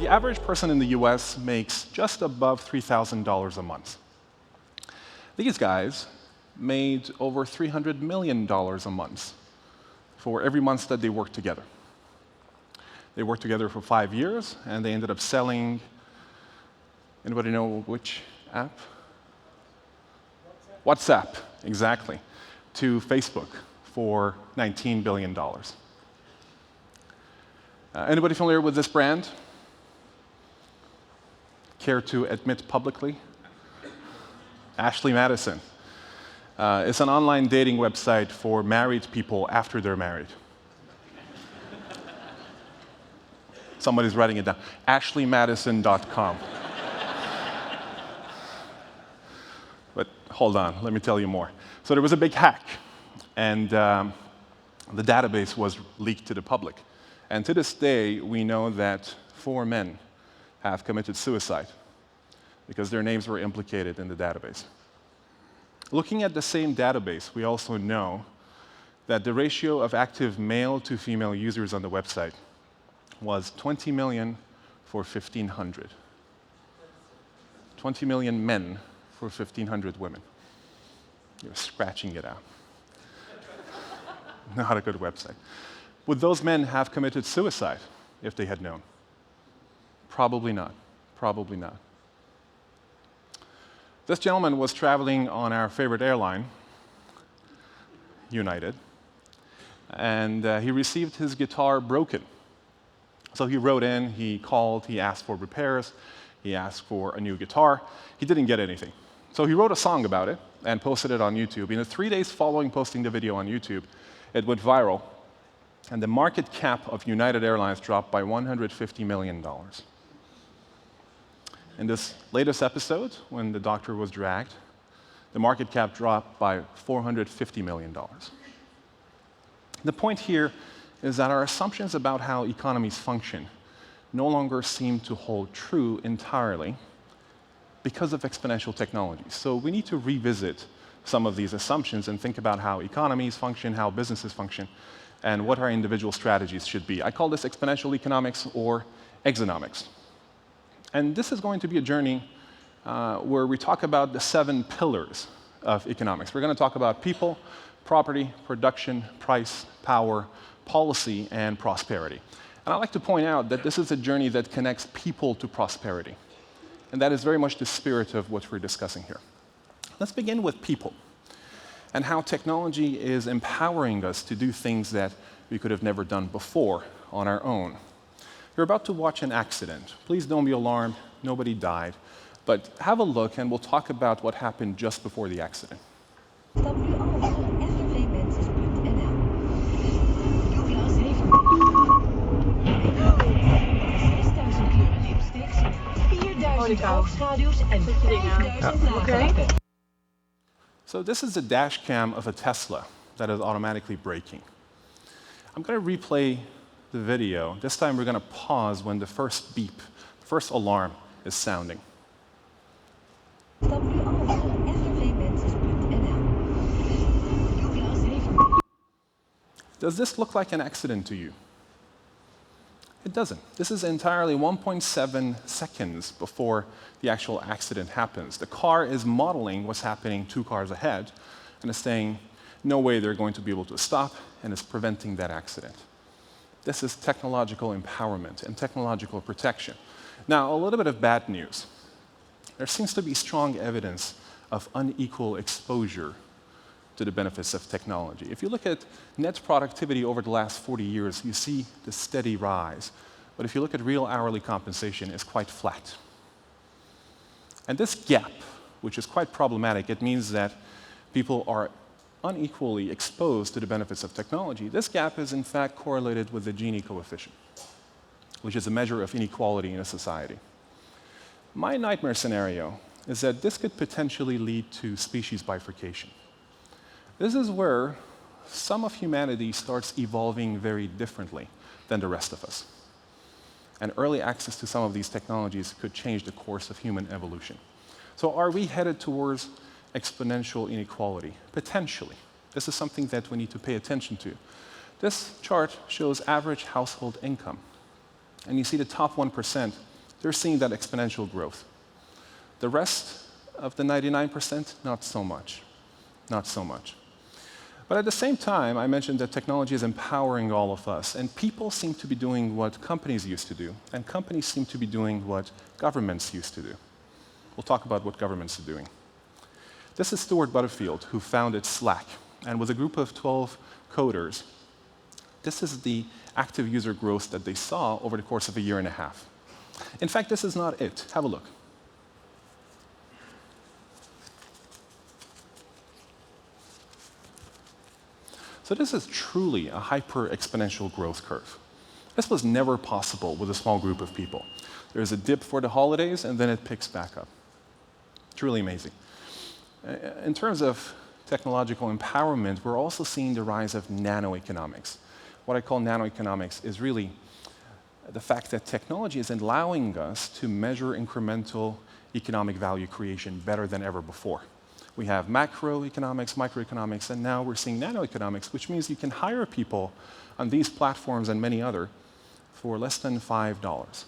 The average person in the US makes just above $3,000 a month. These guys made over $300 million a month for every month that they worked together. They worked together for 5 years, and they ended up selling, anybody know which app? WhatsApp, exactly, to Facebook for $19 billion. Anybody familiar with this brand? Care to admit publicly? Ashley Madison. It's an online dating website for married people after they're married. Somebody's writing it down. AshleyMadison.com. But hold on, let me tell you more. So there was a big hack, and the database was leaked to the public. And to this day, we know that 4 men have committed suicide because their names were implicated in the database. Looking at the same database, we also know that the ratio of active male to female users on the website was 20 million for 1,500. 20 million men for 1,500 women. You're scratching it out. Not a good website. Would those men have committed suicide if they had known? Probably not. Probably not. This gentleman was traveling on our favorite airline, United, and he received his guitar broken. So he wrote in, he called, he asked for repairs, he asked for a new guitar. He didn't get anything. So he wrote a song about it and posted it on YouTube. In the 3 days following posting the video on YouTube, it went viral, and the market cap of United Airlines dropped by $150 million. In this latest episode, when the doctor was dragged, the market cap dropped by $450 million. The point here is that our assumptions about how economies function no longer seem to hold true entirely because of exponential technologies. So we need to revisit some of these assumptions and think about how economies function, how businesses function, and what our individual strategies should be. I call this exponential economics or exonomics. And this is going to be a journey where we talk about the 7 pillars of economics. We're going to talk about people, property, production, price, power, policy, and prosperity. And I'd like to point out that this is a journey that connects people to prosperity. And that is very much the spirit of what we're discussing here. Let's begin with people and how technology is empowering us to do things that we could have never done before on our own. You're about to watch an accident. Please don't be alarmed. Nobody died. But have a look, and we'll talk about what happened just before the accident. So this is the dash cam of a Tesla that is automatically braking. I'm going to replay the video. This time we're going to pause when the first beep, the first alarm is sounding. Does this look like an accident to you? It doesn't. This is entirely 1.7 seconds before the actual accident happens. The car is modeling what's happening 2 cars ahead and is saying, no way they're going to be able to stop, and is preventing that accident. This is technological empowerment and technological protection. Now, a little bit of bad news. There seems to be strong evidence of unequal exposure to the benefits of technology. If you look at net productivity over the last 40 years, you see the steady rise. But if you look at real hourly compensation, it's quite flat. And this gap, which is quite problematic, it means that people are unequally exposed to the benefits of technology. This gap is in fact correlated with the Gini coefficient, which is a measure of inequality in a society. My nightmare scenario is that this could potentially lead to species bifurcation. This is where some of humanity starts evolving very differently than the rest of us. And early access to some of these technologies could change the course of human evolution. So are we headed towards exponential inequality? Potentially. This is something that we need to pay attention to. This chart shows average household income. And you see the top 1% they're seeing that exponential growth. The rest of the 99%, not so much. Not so much. But at the same time, I mentioned that technology is empowering all of us, and people seem to be doing what companies used to do, and companies seem to be doing what governments used to do. We'll talk about what governments are doing. This is Stuart Butterfield, who founded Slack, and with a group of 12 coders, this is the active user growth that they saw over the course of a year and a half. In fact, this is not it. Have a look. So this is truly a hyper-exponential growth curve. This was never possible with a small group of people. There's a dip for the holidays, and then it picks back up. Truly amazing. In terms of technological empowerment, we're also seeing the rise of nano-economics. What I call nano-economics is really the fact that technology is allowing us to measure incremental economic value creation better than ever before. We have macroeconomics, microeconomics, and now we're seeing nanoeconomics, which means you can hire people on these platforms and many other for less than $5.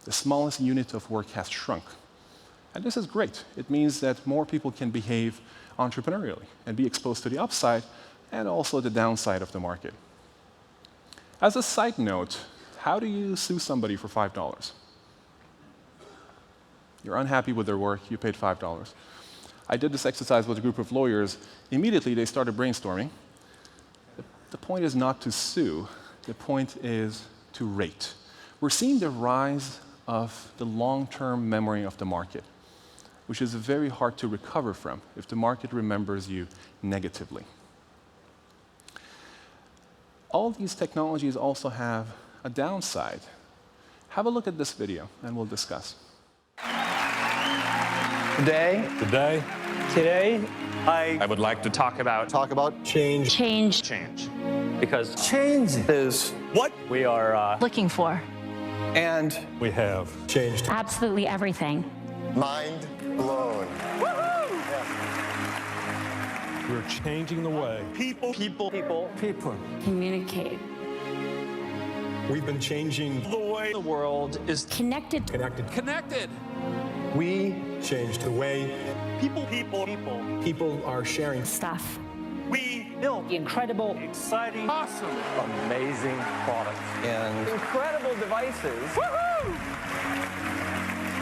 The smallest unit of work has shrunk. And this is great. It means that more people can behave entrepreneurially and be exposed to the upside and also the downside of the market. As a side note, how do you sue somebody for $5? You're unhappy with their work, you paid $5. I did this exercise with a group of lawyers. Immediately, they started brainstorming. The point is not to sue. The point is to rate. We're seeing the rise of the long-term memory of the market, which is very hard to recover from if the market remembers you negatively. All these technologies also have a downside. Have a look at this video, and we'll discuss. Today, I would like to talk about change. Because Change is what we are looking for. and we have changed. Absolutely everything. Mind blown. we're changing the way People. Communicate. We've been changing the way the world is Connected. connected. We changed the way People are sharing. Stuff. we build Incredible. exciting, awesome, amazing products. And Incredible devices.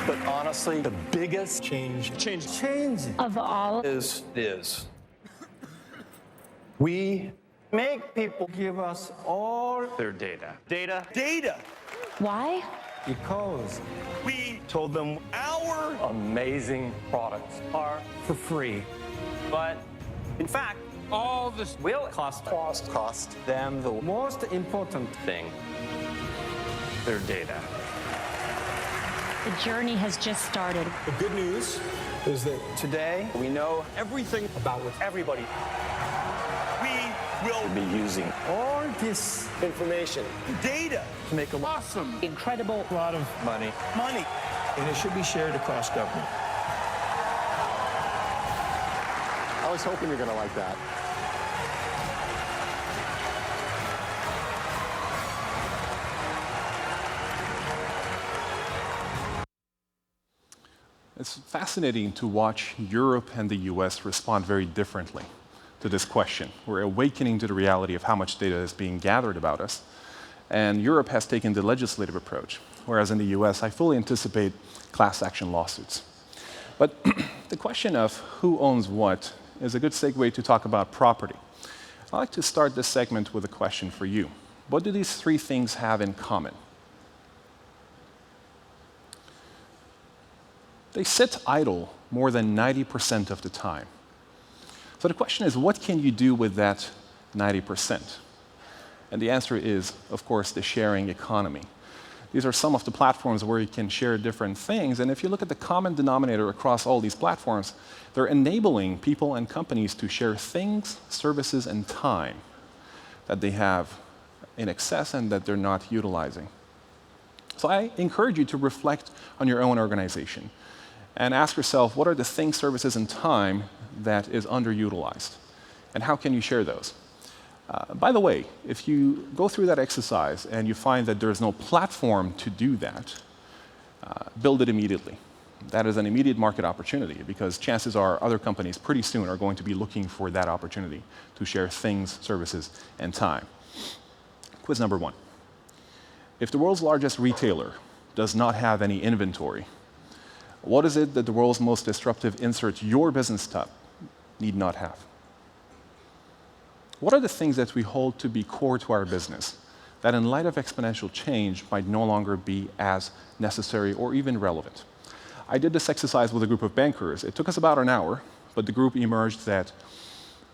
But honestly, the biggest change Of all. is we Make people give us all Their data. data. Why? Because We told them our amazing products are for free. but in fact all this will cost them the most important Thing. their data. The journey has just started. the good news is that Today, we know everything about what everybody Will be using all this information data to make a lot awesome Incredible. of money. and it should be shared across government. I was hoping you're going to like that. It's fascinating to watch Europe and the US respond very differently to this question. We're awakening to the reality of how much data is being gathered about us. And Europe has taken the legislative approach, whereas in the US, I fully anticipate class action lawsuits. But the question of who owns what is a good segue to talk about property. I'd like to start this segment with a question for you. What do these three things have in common? They sit idle more than 90% of the time. So the question is, what can you do with that 90%? And the answer is, of course, the sharing economy. These are some of the platforms where you can share different things. And if you look at the common denominator across all these platforms, they're enabling people and companies to share things, services, and time that they have in excess and that they're not utilizing. So I encourage you to reflect on your own organization and ask yourself, what are the things, services, and time that is underutilized? And how can you share those? By the way, if you go through that exercise and you find that there's no platform to do that, build it immediately. That is an immediate market opportunity because chances are other companies pretty soon are going to be looking for that opportunity to share things, services, and time. Quiz number 1. If the world's largest retailer does not have any inventory, what is it that the world's most disruptive insert your business type need not have? What are the things that we hold to be core to our business that in light of exponential change might no longer be as necessary or even relevant? I did this exercise with a group of bankers. It took us about an hour, but the group emerged that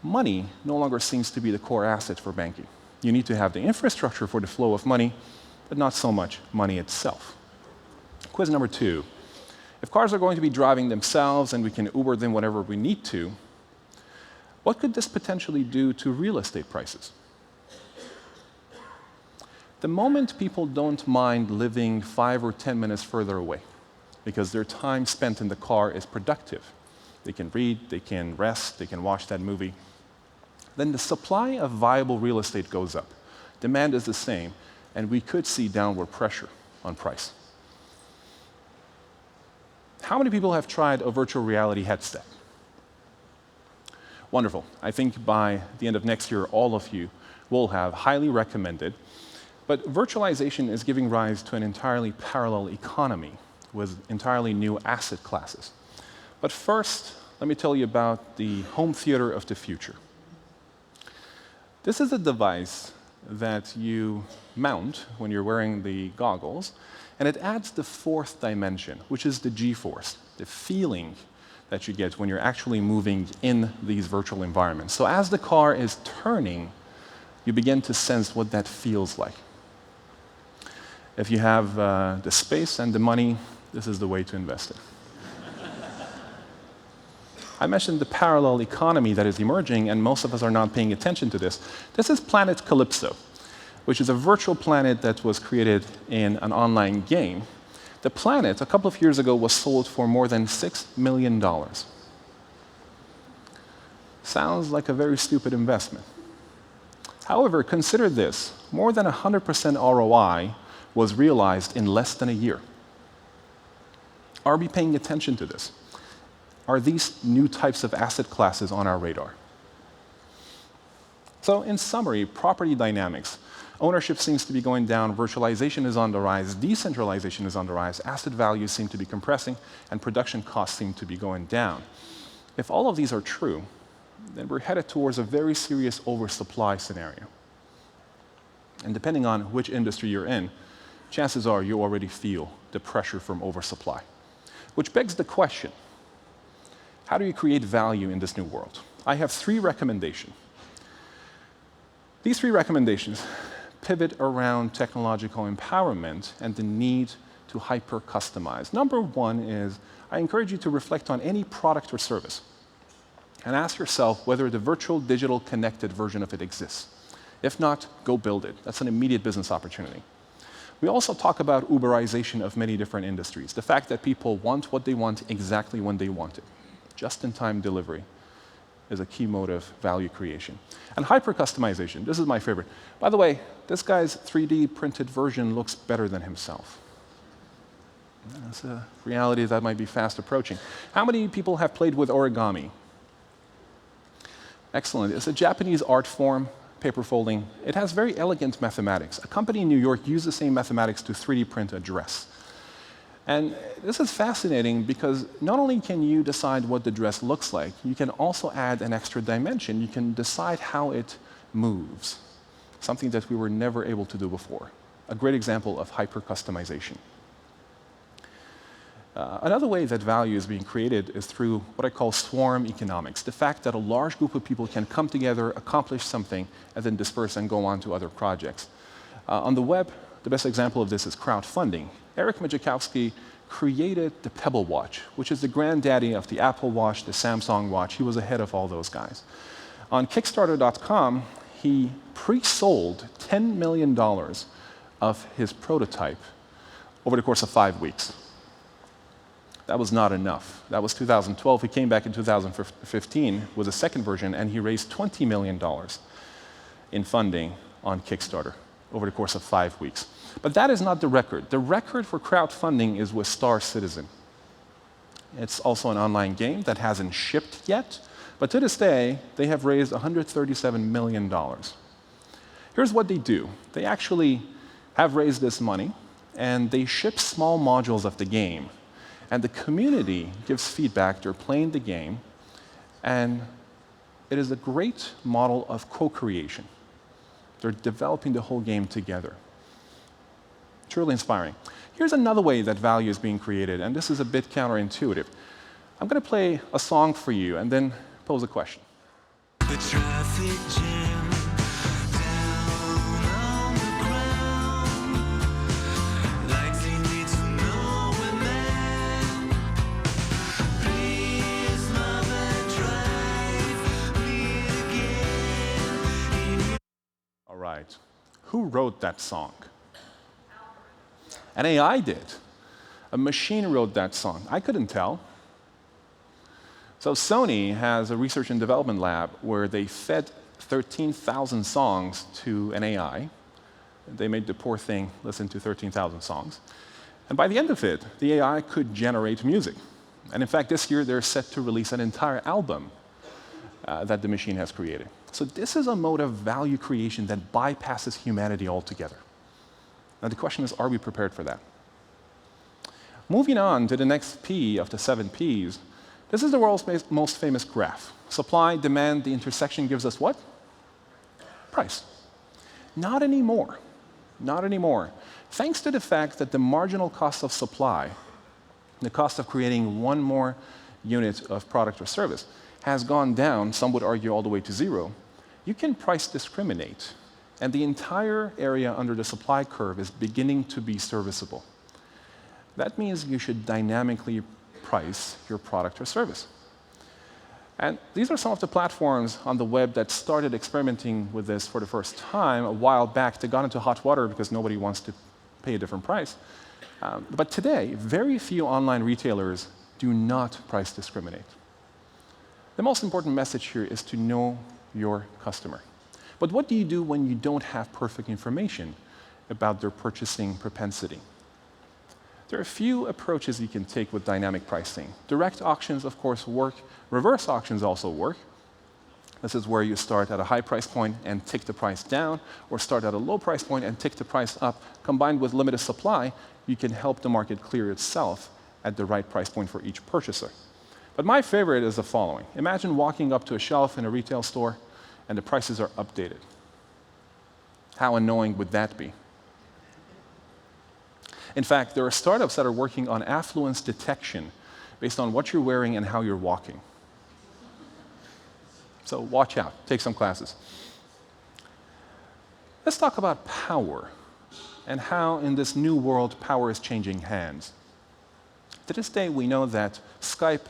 money no longer seems to be the core asset for banking. You need to have the infrastructure for the flow of money, but not so much money itself. Quiz number 2. If cars are going to be driving themselves and we can Uber them whenever we need to, what could this potentially do to real estate prices? The moment people don't mind living 5 or 10 minutes further away, because their time spent in the car is productive. They can read, they can rest, they can watch that movie. Then the supply of viable real estate goes up. Demand is the same, and we could see downward pressure on price. How many people have tried a virtual reality headset? Wonderful. I think by the end of next year, all of you will have. Highly recommended. But virtualization is giving rise to an entirely parallel economy with entirely new asset classes. But first, let me tell you about the home theater of the future. This is a device that you mount when you're wearing the goggles, and it adds the 4th dimension, which is the G-force, the feeling that you get when you're actually moving in these virtual environments. So as the car is turning, you begin to sense what that feels like. If you have the space and the money, this is the way to invest it. I mentioned the parallel economy that is emerging, and most of us are not paying attention to this. This is Planet Calypso, which is a virtual planet that was created in an online game. The planet, a couple of years ago, was sold for more than $6 million. Sounds like a very stupid investment. However, consider this. More than 100% ROI was realized in less than a year. Are we paying attention to this? Are these new types of asset classes on our radar? So in summary, property dynamics. Ownership seems to be going down, virtualization is on the rise, decentralization is on the rise, asset values seem to be compressing, and production costs seem to be going down. If all of these are true, then we're headed towards a very serious oversupply scenario. And depending on which industry you're in, chances are you already feel the pressure from oversupply. Which begs the question, how do you create value in this new world? I have 3 recommendations. These 3 recommendations pivot around technological empowerment and the need to hyper-customize. Number 1 is, I encourage you to reflect on any product or service and ask yourself whether the virtual, digital, connected version of it exists. If not, go build it. That's an immediate business opportunity. We also talk about Uberization of many different industries, the fact that people want what they want exactly when they want it. Just-in-time delivery is a key mode of value creation. And hyper-customization, this is my favorite. By the way, this guy's 3D printed version looks better than himself. That's a reality that might be fast approaching. How many people have played with origami? Excellent. It's a Japanese art form, paper folding. It has very elegant mathematics. A company in New York used the same mathematics to 3D print a dress. And this is fascinating because not only can you decide what the dress looks like, you can also add an extra dimension. You can decide how it moves, something that we were never able to do before. A great example of hyper-customization. Another way that value is being created is through what I call swarm economics, the fact that a large group of people can come together, accomplish something, and then disperse and go on to other projects. On the web, the best example of this is crowdfunding. Eric Majikowski created the Pebble Watch, which is the granddaddy of the Apple Watch, the Samsung Watch. He was ahead of all those guys. On Kickstarter.com, he pre-sold $10 million of his prototype over the course of 5 weeks. That was not enough. That was 2012. He came back in 2015 with a second version, and he raised $20 million in funding on Kickstarter. over the course of 5 weeks. But that is not the record. The record for crowdfunding is with Star Citizen. It's also an online game that hasn't shipped yet, but to this day, they have raised $137 million. Here's what they do. They actually have raised this money, and they ship small modules of the game. And the community gives feedback. They're playing the game, and it is a great model of co-creation. They're developing the whole game together. Truly inspiring. Here's another way that value is being created, and this is a bit counterintuitive. I'm going to play a song for you and then pose a question. The traffic jam down on the ground, like they need to know we're mad. Please, mother, drive me again. All right. Who wrote that song? An AI did. A machine wrote that song. I couldn't tell. So Sony has a research and development lab where they fed 13,000 songs to an AI. They made the poor thing listen to 13,000 songs. And by the end of it, the AI could generate music. And in fact, this year they're set to release an entire album that the machine has created. So this is a mode of value creation that bypasses humanity altogether. Now the question is, are we prepared for that? Moving on to the next P of the 7 Ps, this is the world's most famous graph. Supply, demand, the intersection gives us what? Price. Not anymore. Not anymore. Thanks to the fact that the marginal cost of supply, the cost of creating one more unit of product or service, has gone down, some would argue all the way to zero, you can price discriminate. And the entire area under the supply curve is beginning to be serviceable. That means you should dynamically price your product or service. And these are some of the platforms on the web that started experimenting with this for the first time a while back. They got into hot water because nobody wants to pay a different price. But today, very few online retailers do not price discriminate. The most important message here is to know your customer. But what do you do when you don't have perfect information about their purchasing propensity? There are a few approaches you can take with dynamic pricing. Direct auctions, of course, work. Reverse auctions also work. This is where you start at a high price point and tick the price down, or start at a low price point and tick the price up. Combined with limited supply, you can help the market clear itself at the right price point for each purchaser. But my favorite is the following. Imagine walking up to a shelf in a retail store and the prices are updated. How annoying would that be? In fact, there are startups that are working on affluence detection based on what you're wearing and how you're walking. So watch out, take some classes. Let's talk about power and how in this new world power is changing hands. To this day, we know that Skype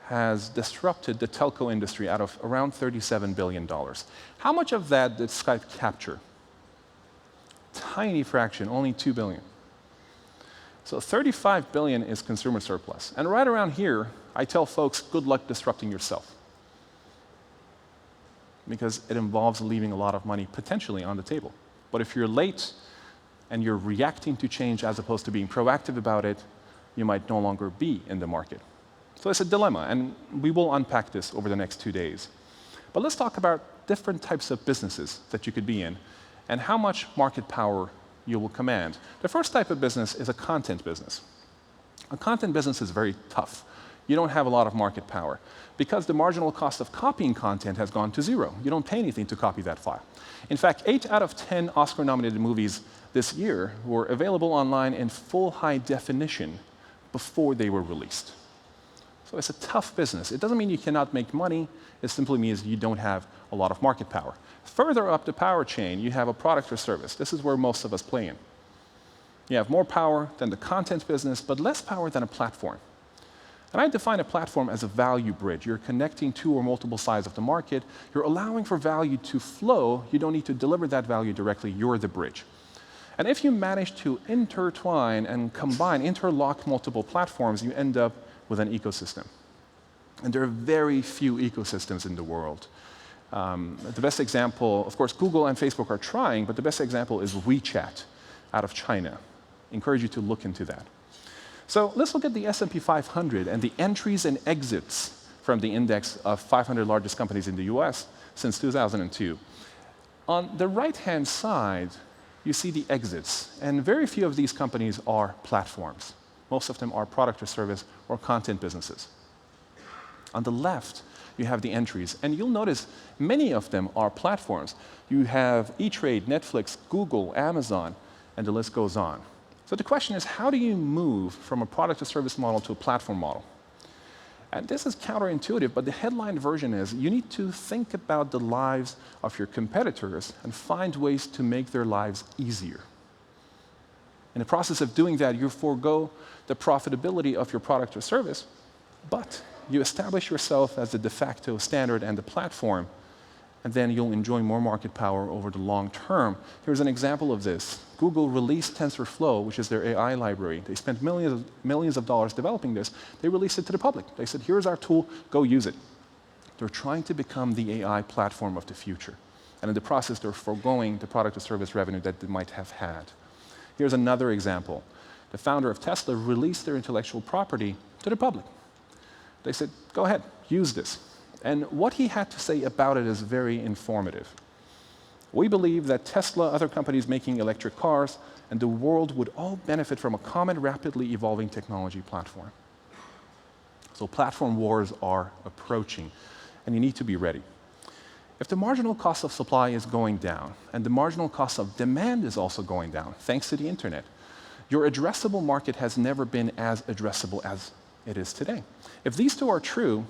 has disrupted the telco industry out of around $37 billion. How much of that did Skype capture? Tiny fraction, only 2 billion. So 35 billion is consumer surplus. And right around here, I tell folks, good luck disrupting yourself. Because it involves leaving a lot of money potentially on the table. But if you're late and you're reacting to change as opposed to being proactive about it, you might no longer be in the market. So it's a dilemma, and we will unpack this over the next 2 days. But let's talk about different types of businesses that you could be in and how much market power you will command. The first type of business is a content business. A content business is very tough. You don't have a lot of market power because the marginal cost of copying content has gone to zero. You don't pay anything to copy that file. In fact, 8 out of 10 Oscar-nominated movies this year were available online in full high definition before they were released. So it's a tough business. It doesn't mean you cannot make money. It simply means you don't have a lot of market power. Further up the power chain, you have a product or service. This is where most of us play in. You have more power than the content business, but less power than a platform. And I define a platform as a value bridge. You're connecting two or multiple sides of the market. You're allowing for value to flow. You don't need to deliver that value directly. You're the bridge. And if you manage to intertwine and combine, interlock multiple platforms, you end up with an ecosystem. And there are very few ecosystems in the world. The best example, of course, Google and Facebook are trying, but the best example is WeChat out of China. Encourage you to look into that. So let's look at the S&P 500 and the entries and exits from the index of 500 largest companies in the US since 2002. On the right-hand side, you see the exits, and very few of these companies are platforms. Most of them are product or service or content businesses. On the left, you have the entries, and you'll notice many of them are platforms. You have E-Trade, Netflix, Google, Amazon, and the list goes on. So the question is, how do you move from a product or service model to a platform model? And this is counterintuitive, but the headline version is you need to think about the lives of your competitors and find ways to make their lives easier. In the process of doing that, you forego the profitability of your product or service, but you establish yourself as the de facto standard and the platform, and then you'll enjoy more market power over the long term. Here's an example of this. Google released TensorFlow, which is their AI library. They spent millions of dollars developing this. They released it to the public. They said, here's our tool, go use it. They're trying to become the AI platform of the future. And in the process, they're foregoing the product or service revenue that they might have had. Here's another example. The founder of Tesla released their intellectual property to the public. They said, go ahead, use this. And what he had to say about it is very informative. We believe that Tesla, other companies making electric cars, and the world would all benefit from a common, rapidly evolving technology platform. So platform wars are approaching, and you need to be ready. If the marginal cost of supply is going down, and the marginal cost of demand is also going down, thanks to the internet, your addressable market has never been as addressable as it is today. If these two are true,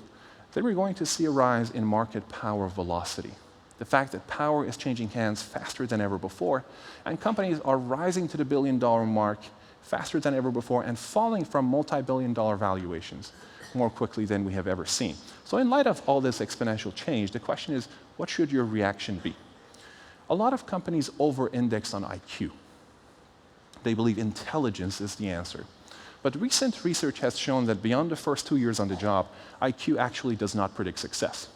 then we're going to see a rise in market power velocity. The fact that power is changing hands faster than ever before, and companies are rising to the billion-dollar mark faster than ever before and falling from multi-billion-dollar valuations more quickly than we have ever seen. So in light of all this exponential change, the question is, what should your reaction be? A lot of companies over-index on IQ. They believe intelligence is the answer. But recent research has shown that beyond the first 2 years on the job, IQ actually does not predict success.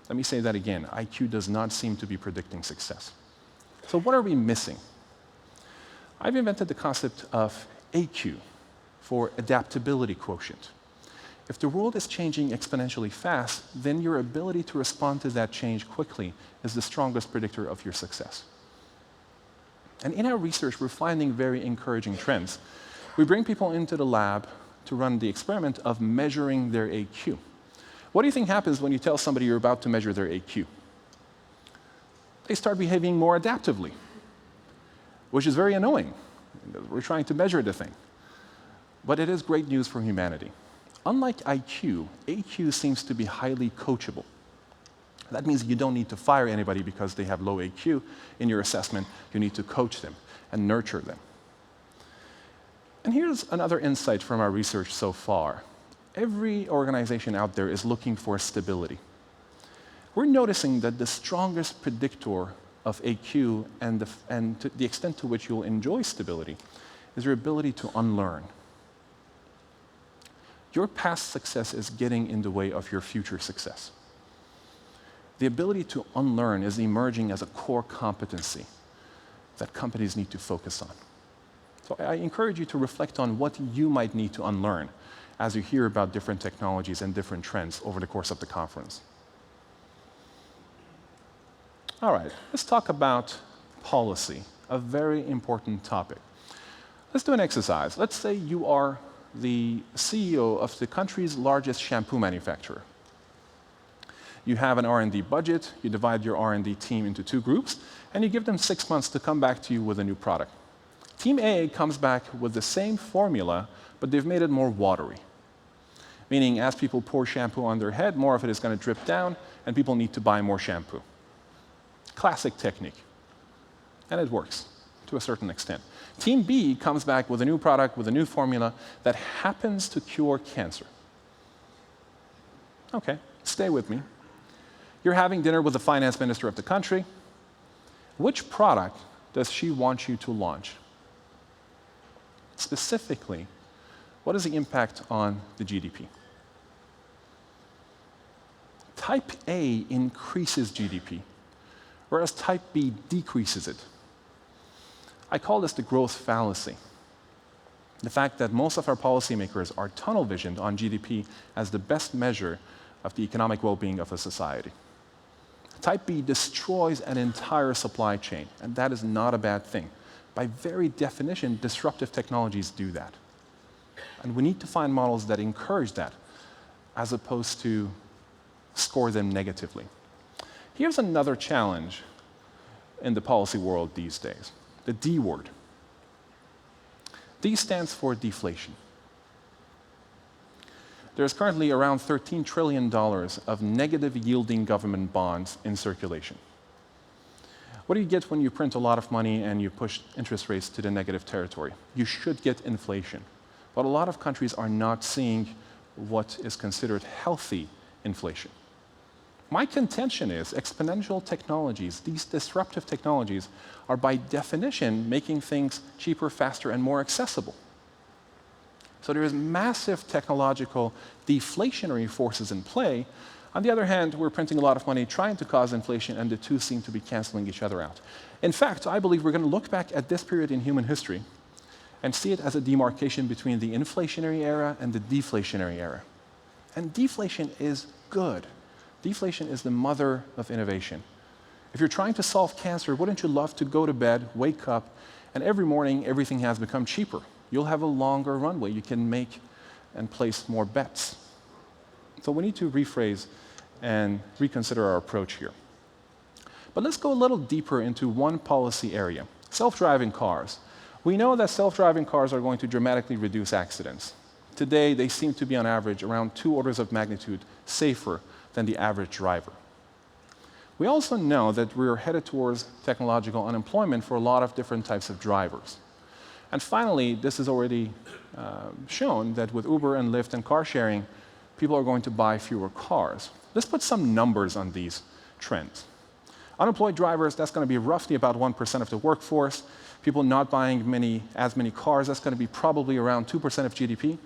Let me say that again. IQ does not seem to be predicting success. So what are we missing? I've invented the concept of AQ for adaptability quotient. If the world is changing exponentially fast, then your ability to respond to that change quickly is the strongest predictor of your success. And in our research, we're finding very encouraging trends. We bring people into the lab to run the experiment of measuring their AQ. What do you think happens when you tell somebody you're about to measure their AQ? They start behaving more adaptively, which is very annoying. We're trying to measure the thing. But it is great news for humanity. Unlike IQ, AQ seems to be highly coachable. That means you don't need to fire anybody because they have low AQ in your assessment. You need to coach them and nurture them. And here's another insight from our research so far. Every organization out there is looking for stability. We're noticing that the strongest predictor of AQ and to the extent to which you'll enjoy stability is your ability to unlearn. Your past success is getting in the way of your future success. The ability to unlearn is emerging as a core competency that companies need to focus on. So I encourage you to reflect on what you might need to unlearn as you hear about different technologies and different trends over the course of the conference. All right, let's talk about policy, a very important topic. Let's do an exercise. Let's say you are the CEO of the country's largest shampoo manufacturer. You have an R&D budget, you divide your R&D team into 2 groups, and you give them 6 months to come back to you with a new product. Team A comes back with the same formula, but they've made it more watery. Meaning, as people pour shampoo on their head, more of it is going to drip down, and people need to buy more shampoo. Classic technique. And it works, to a certain extent. Team B comes back with a new product, with a new formula, that happens to cure cancer. Okay, stay with me. You're having dinner with the finance minister of the country. Which product does she want you to launch? Specifically, what is the impact on the GDP? Type A increases GDP, whereas type B decreases it. I call this the growth fallacy. The fact that most of our policymakers are tunnel visioned on GDP as the best measure of the economic well-being of a society. Type B destroys an entire supply chain, and that is not a bad thing. By very definition, disruptive technologies do that. And we need to find models that encourage that, as opposed to score them negatively. Here's another challenge in the policy world these days, the D word. D stands for deflation. There's currently around $13 trillion of negative yielding government bonds in circulation. What do you get when you print a lot of money and you push interest rates to the negative territory? You should get inflation. But a lot of countries are not seeing what is considered healthy inflation. My contention is exponential technologies, these disruptive technologies, are by definition making things cheaper, faster, and more accessible. So there is massive technological deflationary forces in play. On the other hand, we're printing a lot of money trying to cause inflation, and the two seem to be canceling each other out. In fact, I believe we're going to look back at this period in human history and see it as a demarcation between the inflationary era and the deflationary era. And deflation is good. Deflation is the mother of innovation. If you're trying to solve cancer, wouldn't you love to go to bed, wake up, and every morning everything has become cheaper? You'll have a longer runway. You can make and place more bets. So we need to rephrase and reconsider our approach here. But let's go a little deeper into one policy area, self-driving cars. We know that self-driving cars are going to dramatically reduce accidents. Today, they seem to be on average around 2 orders of magnitude safer than the average driver. We also know that we're headed towards technological unemployment for a lot of different types of drivers. And finally, this is already shown that with Uber and Lyft and car sharing, people are going to buy fewer cars. Let's put some numbers on these trends. Unemployed drivers, that's going to be roughly about 1% of the workforce. People not buying as many cars, that's going to be probably around 2% of GDP.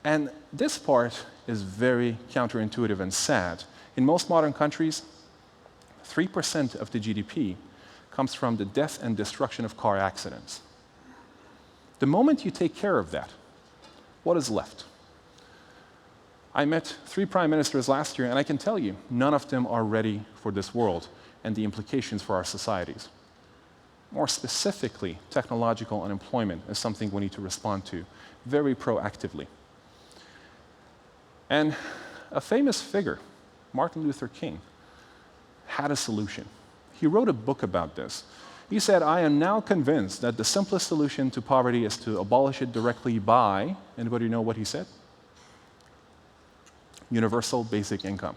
And this part is very counterintuitive and sad. In most modern countries, 3% of the GDP comes from the death and destruction of car accidents. The moment you take care of that, what is left? I met 3 prime ministers last year, and I can tell you, none of them are ready for this world and the implications for our societies. More specifically, technological unemployment is something we need to respond to very proactively. And a famous figure, Martin Luther King, had a solution. He wrote a book about this. He said, "I am now convinced that the simplest solution to poverty is to abolish it directly by," anybody know what he said? Universal basic income.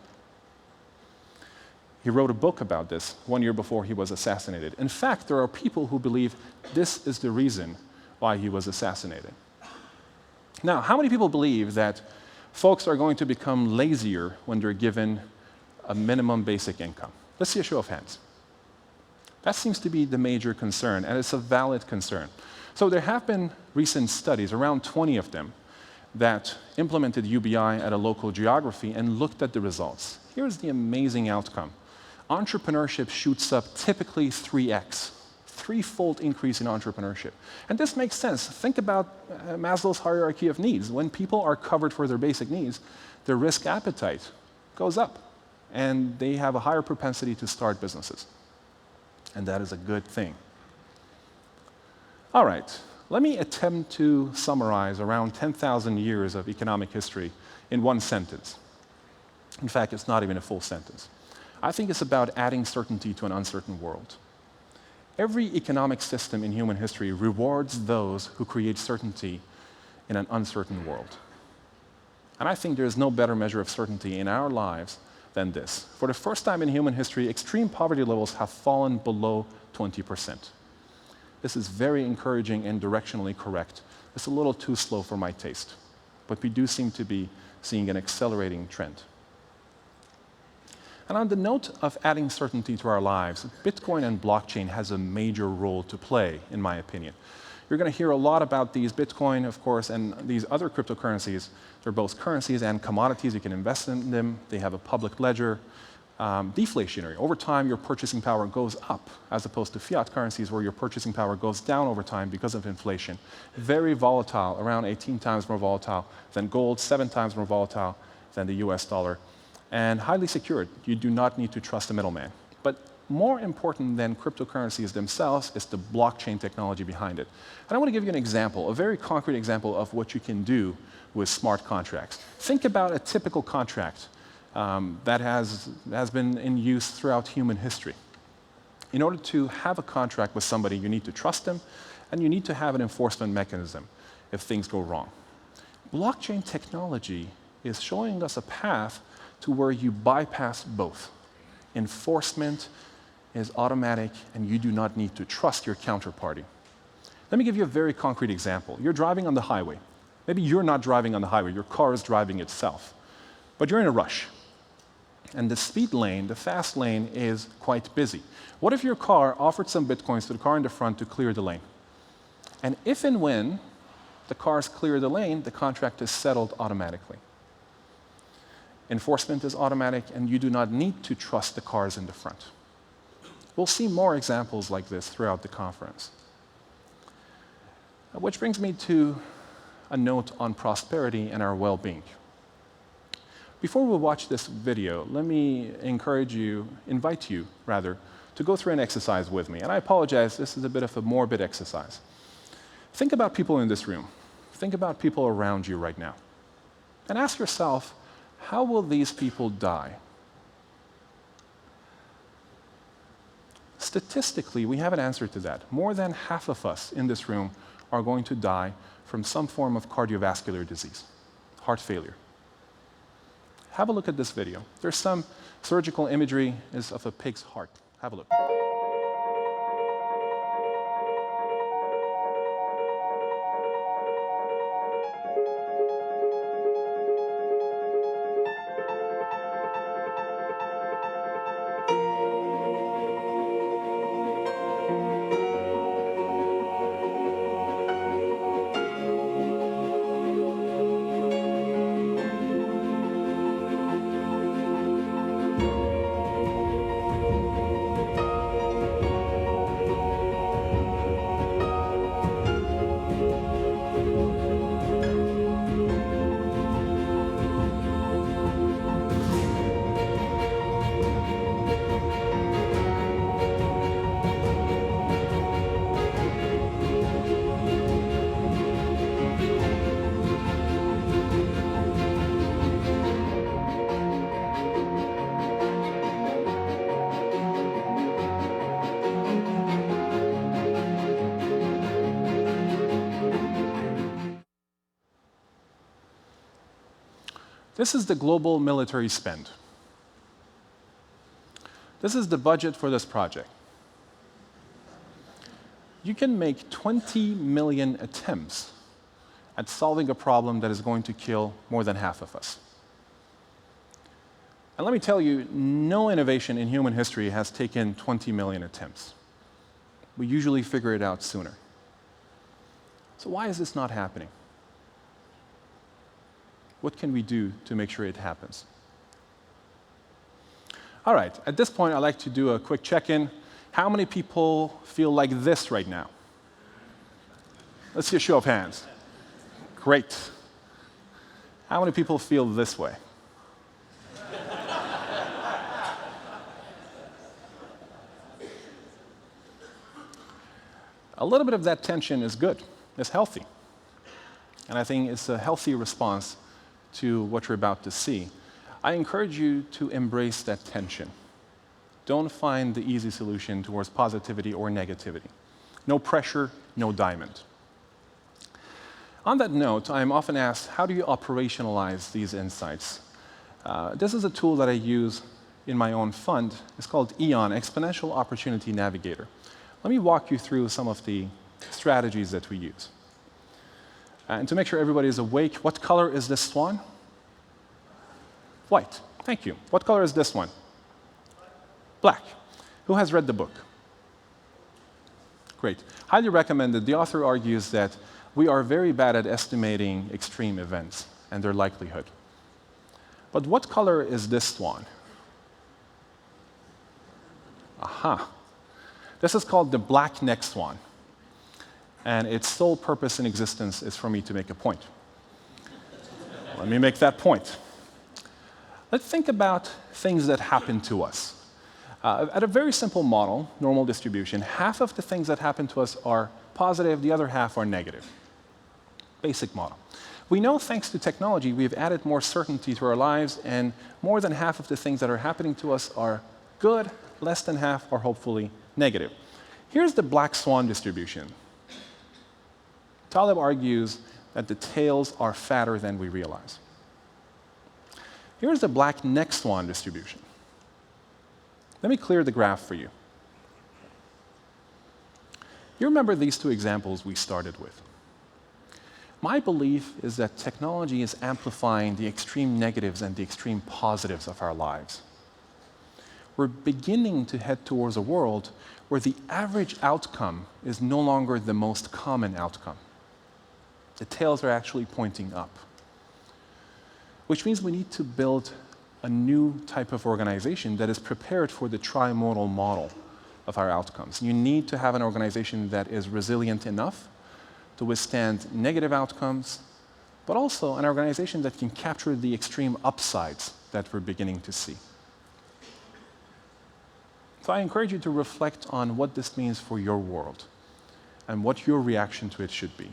He wrote a book about this 1 year before he was assassinated. In fact, there are people who believe this is the reason why he was assassinated. Now, how many people believe that folks are going to become lazier when they're given a minimum basic income? Let's see a show of hands. That seems to be the major concern, and it's a valid concern. So there have been recent studies, around 20 of them, that implemented UBI at a local geography and looked at the results. Here's the amazing outcome. Entrepreneurship shoots up typically 3x, 3-fold increase in entrepreneurship. And this makes sense. Think about Maslow's hierarchy of needs. When people are covered for their basic needs, their risk appetite goes up, and they have a higher propensity to start businesses. And that is a good thing. All right, let me attempt to summarize around 10,000 years of economic history in one sentence. In fact, it's not even a full sentence. I think it's about adding certainty to an uncertain world. Every economic system in human history rewards those who create certainty in an uncertain world. And I think there is no better measure of certainty in our lives than this. For the first time in human history, extreme poverty levels have fallen below 20%. This is very encouraging and directionally correct. It's a little too slow for my taste, but we do seem to be seeing an accelerating trend. And on the note of adding certainty to our lives, Bitcoin and blockchain has a major role to play, in my opinion. You're going to hear a lot about these Bitcoin, of course, and these other cryptocurrencies. They're both currencies and commodities. You can invest in them. They have a public ledger. Deflationary. Over time, your purchasing power goes up, as opposed to fiat currencies where your purchasing power goes down over time because of inflation. Very volatile, around 18 times more volatile than gold, 7 times more volatile than the US dollar, and highly secured. You do not need to trust a middleman. But more important than cryptocurrencies themselves is the blockchain technology behind it. And I want to give you an example, a very concrete example of what you can do with smart contracts. Think about a typical contract that has been in use throughout human history. In order to have a contract with somebody, you need to trust them, and you need to have an enforcement mechanism if things go wrong. Blockchain technology is showing us a path to where you bypass both. Enforcement is automatic, and you do not need to trust your counterparty. Let me give you a very concrete example. You're driving on the highway. Maybe you're not driving on the highway, your car is driving itself. But you're in a rush. And the speed lane, the fast lane, is quite busy. What if your car offered some bitcoins to the car in the front to clear the lane? And if and when the cars clear the lane, the contract is settled automatically. Enforcement is automatic, and you do not need to trust the cars in the front. We'll see more examples like this throughout the conference. Which brings me to a note on prosperity and our well-being. Before we watch this video, let me invite you, to go through an exercise with me. And I apologize, this is a bit of a morbid exercise. Think about people in this room. Think about people around you right now. And ask yourself, how will these people die? Statistically, we have an answer to that. More than half of us in this room are going to die from some form of cardiovascular disease, heart failure. Have a look at this video. There's some surgical imagery of a pig's heart. Have a look. This is the global military spend. This is the budget for this project. You can make 20 million attempts at solving a problem that is going to kill more than half of us. And let me tell you, no innovation in human history has taken 20 million attempts. We usually figure it out sooner. So why is this not happening? What can we do to make sure it happens? All right, at this point, I'd like to do a quick check-in. How many people feel like this right now? Let's see a show of hands. Great. How many people feel this way? A little bit of that tension is good, it's healthy. And I think it's a healthy response to what you're about to see. I encourage you to embrace that tension. Don't find the easy solution towards positivity or negativity. No pressure, no diamond. On that note, I'm often asked, how do you operationalize these insights? This is a tool that I use in my own fund. It's called EON, Exponential Opportunity Navigator. Let me walk you through some of the strategies that we use. And to make sure everybody is awake, what color is this swan? White. Thank you. What color is this one? Black. Who has read the book? Great. Highly recommended. The author argues that we are very bad at estimating extreme events and their likelihood. But what color is this swan? Aha. This is called the black-necked swan. And its sole purpose in existence is for me to make a point. Let me make that point. Let's think about things that happen to us. At a very simple model, normal distribution, half of the things that happen to us are positive, the other half are negative. Basic model. We know, thanks to technology, we've added more certainty to our lives, and more than half of the things that are happening to us are good, less than half are hopefully negative. Here's the black swan distribution. Taleb argues that the tails are fatter than we realize. Here's the black-necked swan distribution. Let me clear the graph for you. You remember these two examples we started with. My belief is that technology is amplifying the extreme negatives and the extreme positives of our lives. We're beginning to head towards a world where the average outcome is no longer the most common outcome. The tails are actually pointing up, which means we need to build a new type of organization that is prepared for the trimodal model of our outcomes. You need to have an organization that is resilient enough to withstand negative outcomes, but also an organization that can capture the extreme upsides that we're beginning to see. So I encourage you to reflect on what this means for your world and what your reaction to it should be.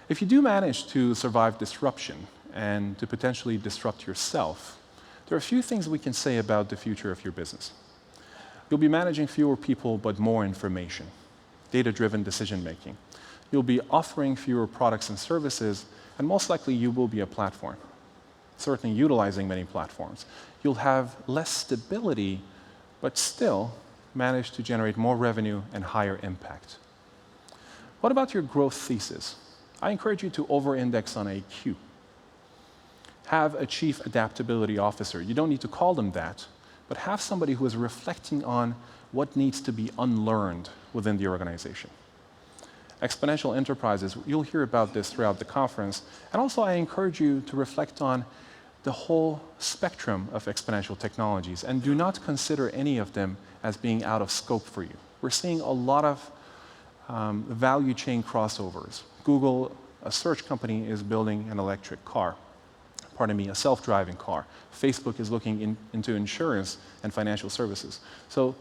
If you do manage to survive disruption and to potentially disrupt yourself, there are a few things we can say about the future of your business. You'll be managing fewer people but more information, data-driven decision-making. You'll be offering fewer products and services, and most likely you will be a platform, certainly utilizing many platforms. You'll have less stability, but still manage to generate more revenue and higher impact. What about your growth thesis? I encourage you to over-index on AQ. Have a chief adaptability officer. You don't need to call them that, but have somebody who is reflecting on what needs to be unlearned within the organization. Exponential enterprises, you'll hear about this throughout the conference. And also I encourage you to reflect on the whole spectrum of exponential technologies and do not consider any of them as being out of scope for you. We're seeing a lot of value chain crossovers. Google, a search company, is building an electric car. Pardon me, a self-driving car. Facebook is looking into insurance and financial services. So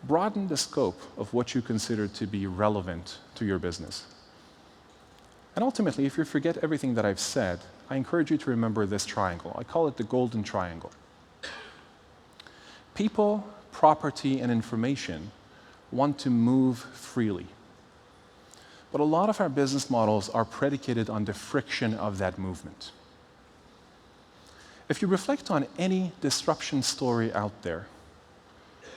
broaden the scope of what you consider to be relevant to your business. And ultimately, if you forget everything that I've said, I encourage you to remember this triangle. I call it the golden triangle. People, property, and information want to move freely. But a lot of our business models are predicated on the friction of that movement. If you reflect on any disruption story out there,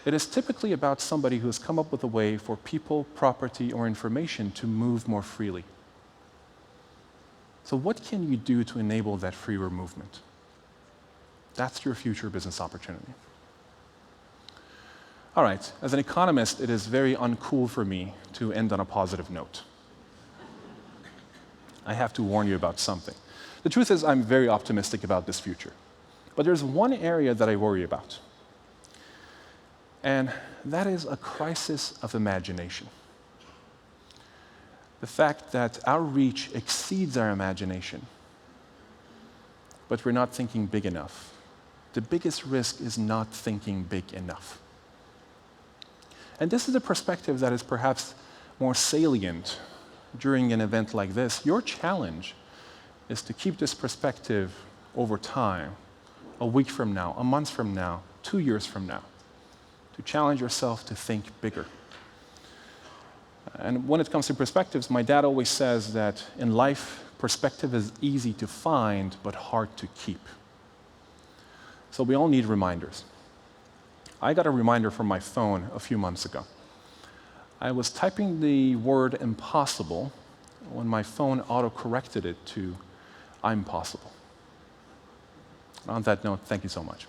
it is typically about somebody who has come up with a way for people, property, or information to move more freely. So what can you do to enable that freer movement? That's your future business opportunity. All right, as an economist, it is very uncool for me to end on a positive note. I have to warn you about something. The truth is, I'm very optimistic about this future. But there's one area that I worry about. And that is a crisis of imagination. The fact that our reach exceeds our imagination, but we're not thinking big enough. The biggest risk is not thinking big enough. And this is a perspective that is perhaps more salient during an event like this. Your challenge is to keep this perspective over time, a week from now, a month from now, 2 years from now, to challenge yourself to think bigger. And when it comes to perspectives, my dad always says that in life, perspective is easy to find, but hard to keep. So we all need reminders. I got a reminder from my phone a few months ago. I was typing the word impossible when my phone auto-corrected it to I'm possible. On that note, thank you so much.